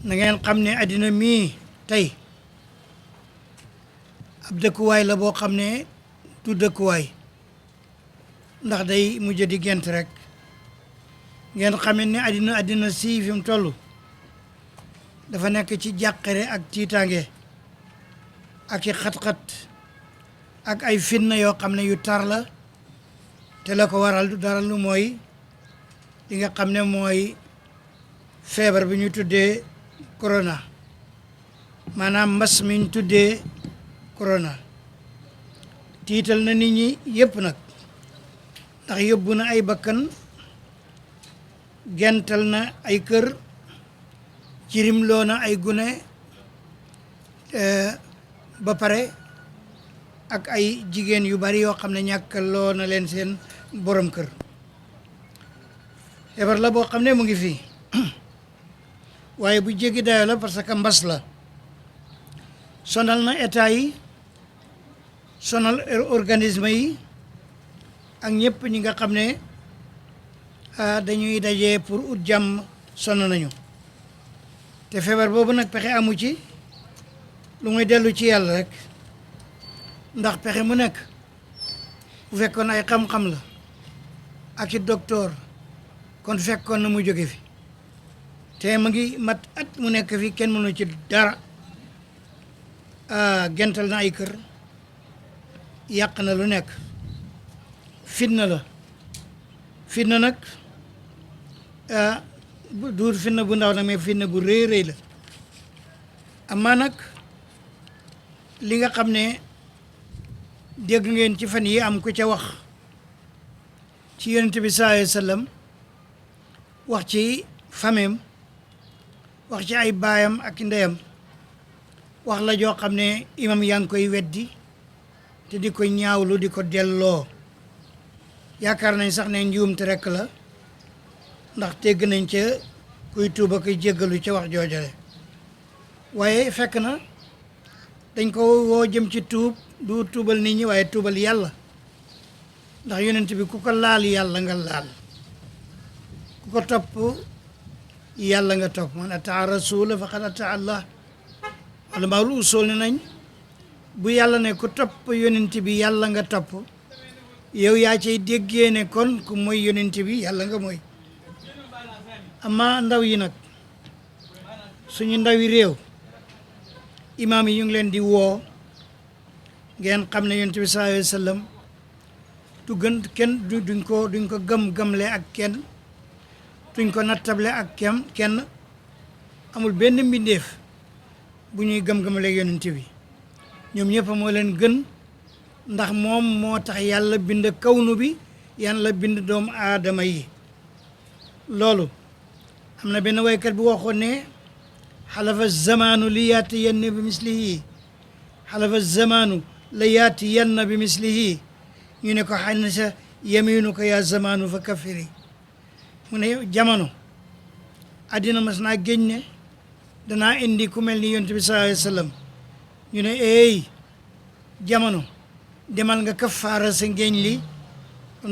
na ngeen xam ne àddina mii tey ab dëkkuwaay la boo xam ne du dëkkuwaay ndax day mujj di gent rek ngeen xamee ne àddina si fi mu toll dafa nekk ci jàqare ak tiitaange ak i xat-xat ak ay fitna yoo xam ne yu tar la te la ko waral du dara lu mooy li nga xam ne mooy feebar bi ñu tuddee corona maanaam mbas mi ñu tuddee corona tiital na nit ñi yépp nag ndax yóbbu na ay bakkan gental na ay kër jirimloo na ay gune ba pare ak ay jigéen yu bari yoo xam ne ñàkkaloo na leen seen borom kër feebar la boo xam ne mu ngi fii waaye bu jéggi dayo la parce que mbas la sonal na état yi sonal organisme yi ak ñëpp ñi nga xam ne dañuy daje pour ut jàmm sonn nañu te feebar boobu nag pexe amu ci lu muy dellu ci yàlla rek ndax pexe mu nekk bu fekkoon ay xam-xam la ak i docteur kon fekkoon na mu jóge fi te ma ngi mat at mu nekk fi kenn mënu ci dara gental na ay kër yàq na lu nekk fitna la fitna nag du fitna bu ndaw nag mais fitna bu rëy rëy la amaa nag li nga xam ne dégg ngeen ci fan yi am ku ca wax ci yonent bi sallallahu alayhi wa sallam wax ci fameem wax ci ay baayam ak ndeyam wax la joo xam ne imam yaa ngi koy weddi te di ko ñaawlu di ko delloo yaakaar nañ sax ne njuumte rekk la ndax tegg nañ ca kuy tuuba koy jéggalu ca wax joojale waaye fekk na dañ ko woo jëm ci tuub du tuubal nit ñi waaye tuubal yàlla ndax yonent bi ku ko laal yàlla nga laal ku ko topp yàlla nga topp man ataa rasula faqad ataa allah wala maa lu usool ne nañ bu yàlla ne ku topp yonent bi yàlla nga topp yow yaa cay déggee ne kon ku mooy yonent bi yàlla nga mooy ama ndaw yi nag suñu ndawi réew imaam yi ñu ngi leen di woo ngeen xam ne yonent bi sallallahu alayhi wa sallam du gën kenn duñ ko gëm-gëmle ak kenn duñ ko nattable ak kenn amul benn mbindeef bu ñuy gëm-gëmle yonent bi ñoom ñëpp moo leen gën ndax moom moo tax yàlla bind kawnu bi yàlla bind doomu aadama yi loolu am na benn waykat bu waxoon ne xalafa zamaanu li yaati yenn bi mislihi xalafa zamaanu la yaati yenn bi mislihi ñu ne ko xañ na sa yeminu ko yaa zamaanu fa kafiri mu ne jamono àddina mas naa géñ ne danaa indi ku mel ni yonent bi sallallahu alayhi wa sallam ñu ne eey jamono demal nga kafaara sa ngéeñ li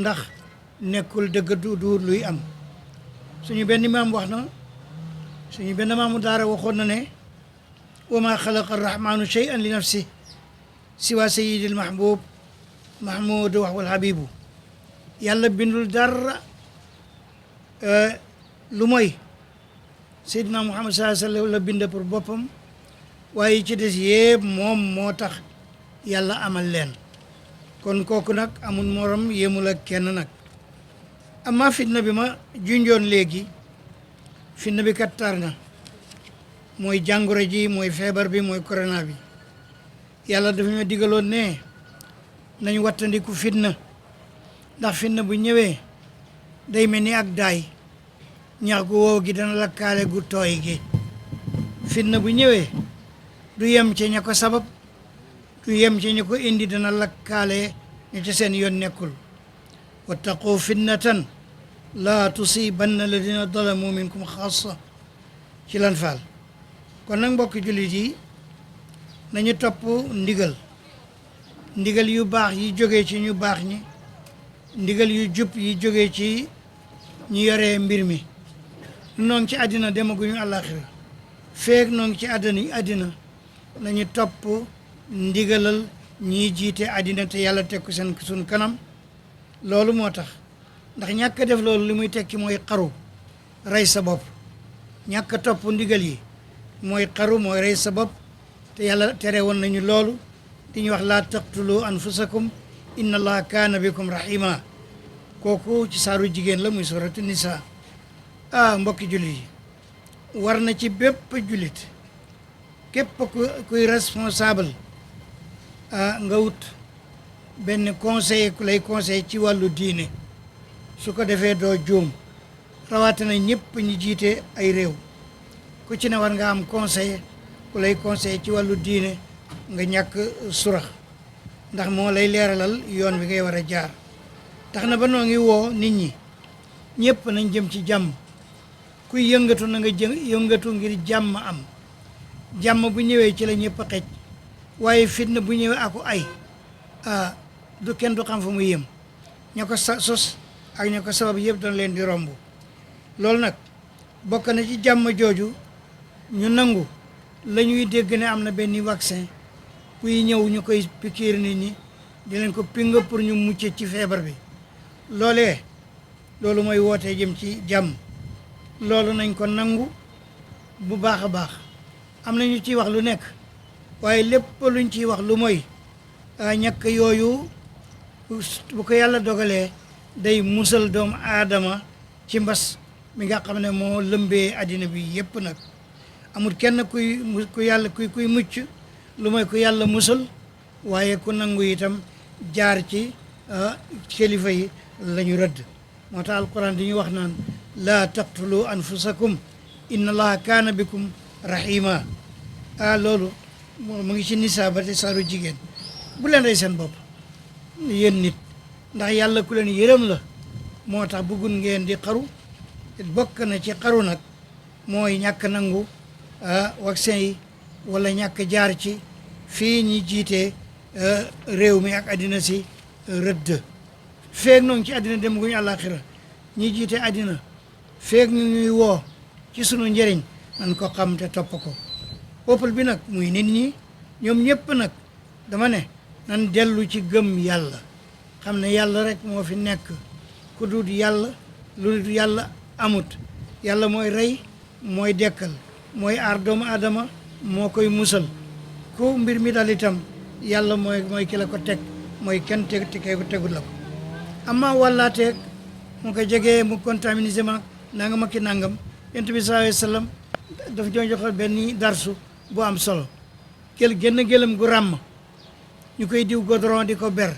ndax nekkul dëgg du luy am suñu benn maam wax na suñu benn maamu daara waxoon na ne wa ma xalaqa arrahmanu shay'an li nafsi siwa sayyidil mahbub mahmud wax wal habibu yàlla bindul dara lu mooy seydina muhammad sallallahu alayhi wa sallam la bind pour boppam waaye ci des yëpp moom moo tax yàlla amal leen kon kooku nag amul morom yéemul ak kenn nag amma fitna bi ma junjoon léegi fitna bi kat tar na mooy jàngoro ji mooy feebar bi mooy corona bi yàlla dafa ñu digaloon ne nañ wattandiku fitna ndax fitna bu ñëwee day mel ni ak daay ñax gu wow gi dana lakkaale gu tooy gi fitna bu ñëwee du yem ci ña ko sabab du yem ci ña ko indi dana lakkaale ña ci seen yoon nekkul wattaqu fitnatan laa tusibanna alladina zalamu minkum xaasa ci lan faal kon nag mbokki jullit yi nañu topp ndigal yu baax yi jógee ci ñu baax ñi ndigal yu jub yi jógee ci ñu yoree mbir mi noo ngi ci àddina demaguñu àllaaxira feek noo ngi ci àddina nañu topp ndigalal ñii jiite àddina te yàlla teg ko suñ kanam loolu moo tax ndax ñàkk a def loolu li muy tekki mooy xaru rey sa bopp ñàkk a topp ndigal yi mooy xaru mooy rey sa bopp te yàlla tere woon nañu loolu di ñu wax laa taqtulu anfusakum inna allaha kaana bikum rahima kooku ci saaru jigéen la muy suratu nisa mbokki jullit yi war na ci bépp jullit képp kuy responsable nga wut benn conseiller ku lay conseiller ci wàllu diine su ko defee doo juum rawatina ñëpp ñi jiite ay réew ku ci ne war nga am conseiller ku lay conseiller ci wàllu diine nga ñàkk surax ndax moo lay leeralal yoon bi ngay war a jaar tax na ba noo ngi woo nit ñi ñëpp nañ jëm ci jàmm kuy yëngatu na nga yëngatu ngir jàmm am jàmm bu ñëwee ci la ñëpp xej waaye fitna bu ñëwee aku ay du kenn du xam fu mu yem ña ko sos ak ña ko sabab yëpp doon leen di romb loolu nag bokk na ci jàmm jooju ñu nangu la ñuy dégg ne am na benn vaccin kuy ñëw ñu koy pikiir nit ñi di leen ko ping pour ñu mucc ci feebar bi loolu mooy wootee jëm ci jàmm loolu nañ ko nangu bu baax a baax am na ñu ciy wax lu nekk waaye lépp luñ ciy wax lu mooy ñàkk yooyu bu ko yàlla dogalee day musal doomu aadama ci mbas mi nga xam ne moo lëmbee àddina bi yépp nag amul kenn kuy mucc lu mooy ku yàlla musal waaye ku nangu itam jaar ci kilifa yi la ñu rëdd moo tax alquran di ñu wax naan laa taqtulu anfusakum inna allaha kaana bikum rahima loolu mu ngi ci nisaa ba te saaru jigéen bu leen rey seen bopp yéen nit ndax yàlla ku leen yërëm la moo tax bëggul ngeen di xaru bokk na ci xaru nag mooy ñàkk nangu vaccin yi wala ñàkk jaar ci fii ñi jiite réew mi ak àddina si rëdd feeg noonu ci àddina dem guñu àllaaxira ñi jiite àddina feeg ñu ñuy woo ci sunu njëriñ nan ko xam te topp ko peuple bi nag muy nit ñi ñoom ñëpp nag dama ne nan dellu ci gëm yàlla xam ne yàlla rek moo fi nekk ku dul yàlla lu dul yàlla amut yàlla mooy rey mooy dekkal mooy aar doomu aadama moo koy musal ku mbir mi dal itam yàlla mooy ki la ko teg mooy kenn tegul la ko amma wàllaateeg mu ko jegee mu contaminisé ma nangam ak ki nangam yonent bi sallallahu alayhi wa sallam daf ñoo joxal benn darsu bu am solo génn gëlëm gu ràmm ñu koy diw goudron di ko ber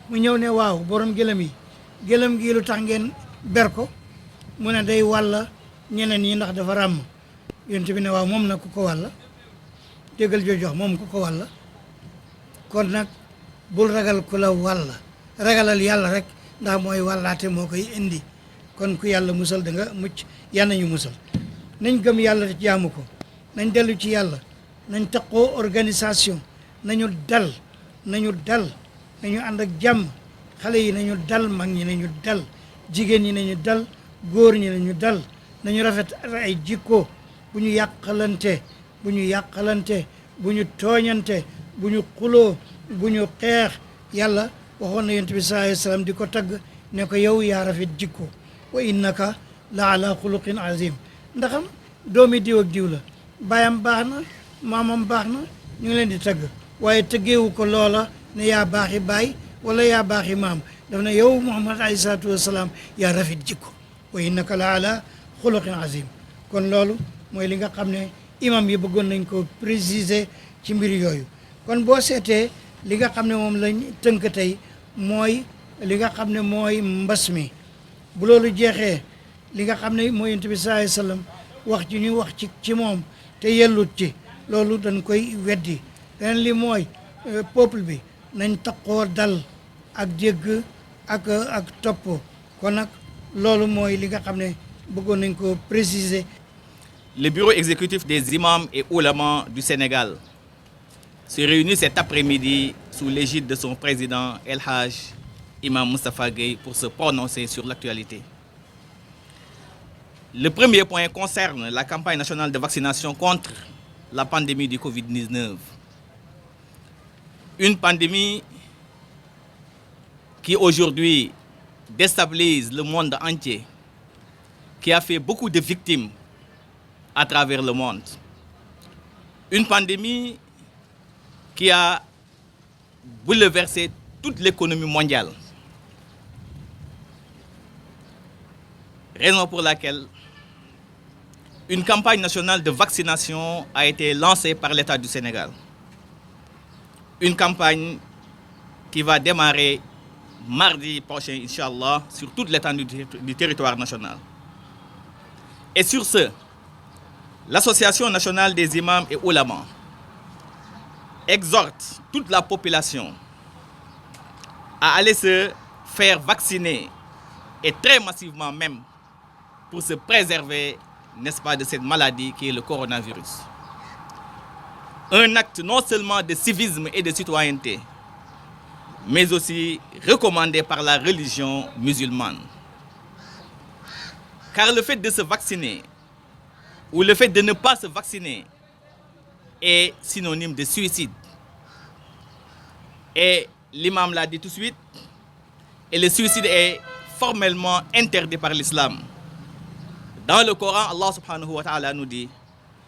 mu ñëw ne waaw borom gëlëm yi gëlëm gi lu tax ngeen ber ko mu ne day wàlla ñeneen ñi ndax dafa ràmm yonent bi ne waaw moom nag ku ko wàlla déggal jox moom ku ko wàlla kon nag bul ragal ku la wàlla ragalal yàlla rek ndax mooy wàllaate moo koy indi kon ku yàlla musal da nga mucc yal nañu musal nañ gëm yàlla te jaamu ko nañ dellu ci yàlla nañ taqoo organisation nañu dal nañu ànd ak jàmm xale yi nañu dal mag ñi nañu dal jigéen ñi nañu dal góor ñi nañu dal nañu rafet ay jikko bu ñu yàqalante bu ñu tooñante bu ñu xuloo bu ñu xeex yàlla waxoon na yonent bi sallallahu alayhi wa sallam di ko tagg ne ko yow yaa rafet jikko wa innaka la ala xuluqin azim ndaxam doomi diw ak diw la baayam baax na maamam baax na ñu ngi leen di tagg waaye tëggeewu ko loola ne yaa baaxi baay wala yaa baaxi maam daf ne yow muhammad alayhi salaatu wasalaam yaa rafet jikko wa innaka la ala xuluqin azim kon loolu mooy li nga xam ne imam yi bëggoon nañ ko préciser ci mbir yooyu kon boo seetee li nga xam ne moom lañ tënk tey mooy li nga xam ne mooy mbas mi bu loolu jeexee li nga xam ne mooy yonent bi sallallahu alayhi wasallam wax ci ñuy wax ci moom te yellut ci loolu dañ koy weddi leneen li mooy peuple bi nañ taqoo dal ak dégg ak topp kon nag loolu mooy li nga xam ne bëggoon nañ ko préciser Le bureau exécutif des imams et oulémas du Sénégal se réunit cet après-midi sous l'égide de son président El Hadj Imam Moustapha Gueye pour se prononcer sur l'actualité. Le premier point concerne la campagne nationale de vaccination contre la pandémie du Covid-19. Une pandémie qui aujourd'hui déstabilise le monde entier, qui a fait beaucoup de victimes à travers le monde. Une pandémie qui a bouleversé toute l'économie mondiale. Raison pour laquelle une campagne nationale de vaccination a été lancée par l'État du Sénégal. Une campagne qui va démarrer mardi prochain, Inch'Allah, sur toute l'étendue du territoire national. Et sur ce, l'Association nationale des imams et oulémas exhorte toute la population à aller se faire vacciner, et très massivement même, pour se préserver, n'est-ce pas, de cette maladie qui est le coronavirus. Un acte non seulement de civisme et de citoyenneté, mais aussi recommandé par la religion musulmane. Car le fait de se vacciner ou le fait de ne pas se vacciner est synonyme de suicide. Et l'imam l'a dit tout de suite, et le suicide est formellement interdit par l'islam. Dans le Coran, Allah subhanahu wa ta'ala nous dit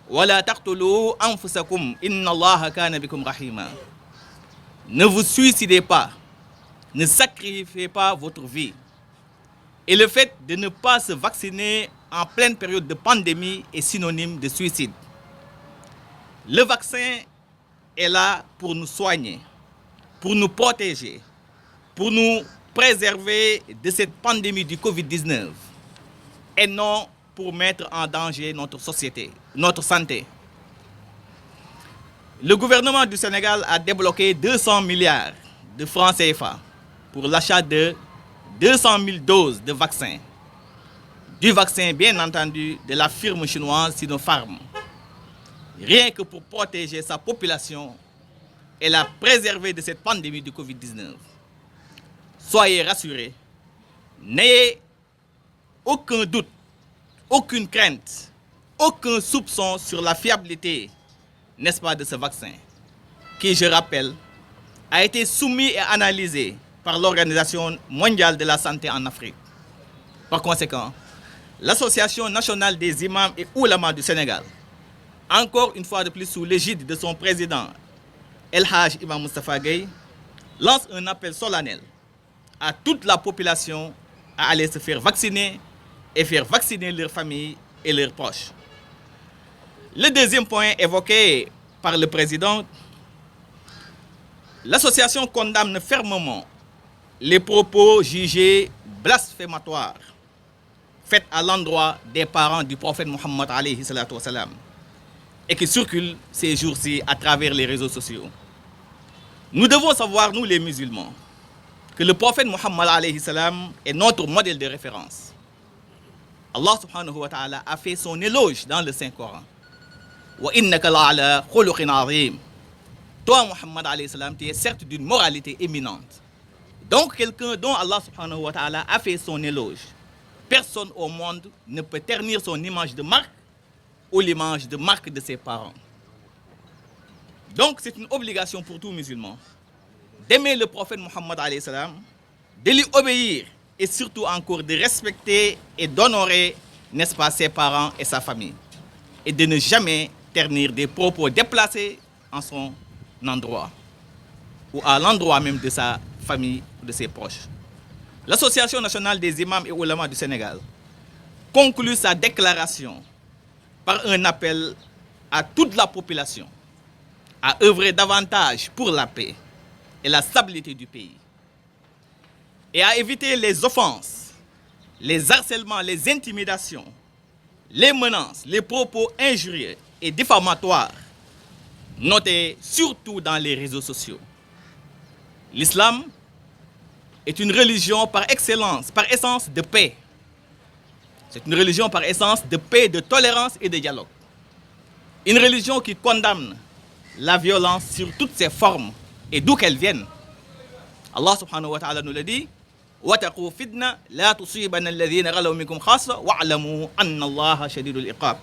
وَلَا تَقْتُلُوا أَنفُسَكُمْ إِنَّ اللَّهَ كَانَ بِكُمْ رَحِيمًا. Ne vous suicidez pas, ne sacrifiez pas votre vie. Et le fait de ne pas se vacciner en pleine période de pandémie est synonyme de suicide. Le vaccin est là pour nous soigner, pour nous protéger, pour nous préserver de cette pandémie du Covid-19 et non pour mettre en danger notre société, notre santé. Le gouvernement du Sénégal a débloqué 200 milliards de francs CFA pour l'achat de 200 000 doses de vaccins. Du vaccin, bien entendu, de la firme chinoise Sinopharm. Rien que pour protéger sa population et la préserver de cette pandémie du Covid-19. Soyez rassurés, n'ayez aucun doute, aucune crainte, aucun soupçon sur la fiabilité, n'est-ce pas, de ce vaccin, qui, je rappelle, a été soumis et analysé par l'Organisation mondiale de la santé en Afrique. Par conséquent, l'Association nationale des imams et oulémas du Sénégal, encore une fois de plus sous l'égide de son président El Hadj Imam Moustapha Gueye, lance un appel solennel à toute la population à aller se faire vacciner et faire vacciner leurs familles et leurs proches. Le deuxième point évoqué par le président, l'association condamne fermement les propos jugés blasphématoires faits à l'endroit des parents du prophète Mohammed alayhi salatu wassalam et qui circulent ces jours-ci à travers les réseaux sociaux. Nous devons savoir, nous les musulmans, que le prophète Mohammed alayhi salam est notre modèle de référence. Allah subhanahu wa ta'ala a fait son éloge dans le Saint-Coran. Wa innaka la'ala khuluqin azim. Toi, Mohammed alayhi salam, tu es certes d'une moralité éminente. Donc, quelqu'un dont Allah subhanahu wa ta'ala a fait son éloge, personne au monde ne peut ternir son image de marque ou l'image de marque de ses parents. Donc, c'est une obligation pour tout musulman d'aimer le prophète Mohammed alayhi salam, de lui obéir et surtout encore de respecter et d'honorer, n'est-ce pas, ses parents et sa famille. Et de ne jamais ternir des propos déplacés en son endroit ou à l'endroit même de sa famille ou de ses proches. L'Association nationale des imams et oulémas du Sénégal conclut sa déclaration par un appel à toute la population à œuvrer davantage pour la paix et la stabilité du pays et à éviter les offenses, les harcèlements, les intimidations, les menaces, les propos injurieux et diffamatoires notés surtout dans les réseaux sociaux. L'islam est une religion par excellence, par essence de paix. C'est une religion par essence de paix, de tolérance et de dialogue. Une religion qui condamne la violence sur toutes ses formes et d'où qu'elle vienne. Allah subhanahu wa ta'ala nous le dit. وَاتَقُوا فِتْنَةً لَا تُصِيبَنَّ الَّذِينَ ظَلَمُوا مِنكُمْ خَاصَّةً وَاعْلَمُوا أَنَّ اللَّهَ شَدِيدُ الْعِقَابِ.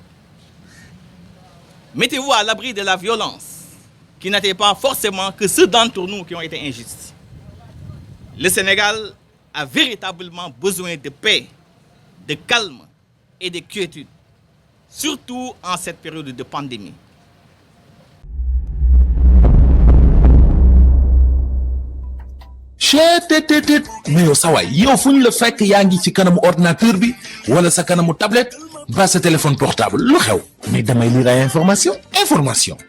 Mettez-vous à l'abri de la violence, qui n'était pas forcément que ceux d'entre nous qui ont été injustes. Le Sénégal a véritablement besoin de paix, de calme et de quiétude, surtout en cette période de pandémie. cheetetetet mais yow sawaay yow fu ñu la fekk yaa ngi ci kanamu ordinateur bi wala sa kanamu tablette ba sa téléphone portable lu xew mais damay lire ay information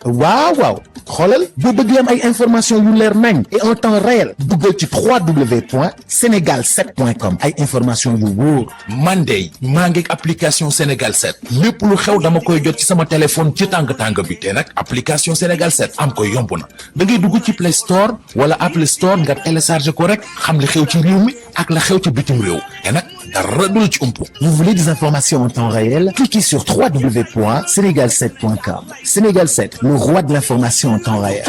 waaw xoolal boo bëgg am ay information yu leer nañ et en temps réel duggal ci www.senegal7.com ay information yu wóor man de maa ngi application Sénégal 7 lépp lu xew dama koy jot ci sama téléphone ci tàng bi te nag application Sénégal 7 am ko yomb na da ngay dugg ci Play Store wala Apple Store nga télécharge ko rek xam li xew ci réew mi ak la xew ci bitim réew te nag dara du la ci umpu. Vous voulez des informations en temps réel? Cliquez sur www.senegal7.com. Sénégal 7, le roi de l'information en temps réel.